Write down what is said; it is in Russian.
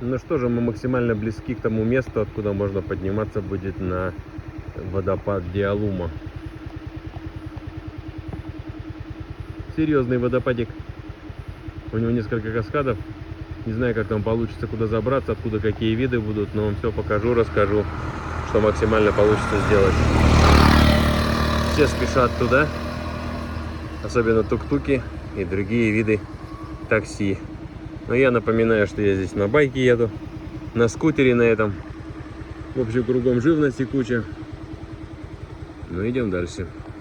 Ну что же, мы максимально близки к тому месту, откуда можно подниматься будет на водопад Диалума. Серьезный водопадик. У него несколько каскадов. Не знаю, как там получится, куда забраться, откуда какие виды будут, но вам все покажу, расскажу, что максимально получится сделать. Все спешат туда, особенно тук-туки и другие виды такси. Но я напоминаю, что я здесь на байке еду, на скутере на этом. В общем, кругом живности куча. Ну, идем дальше.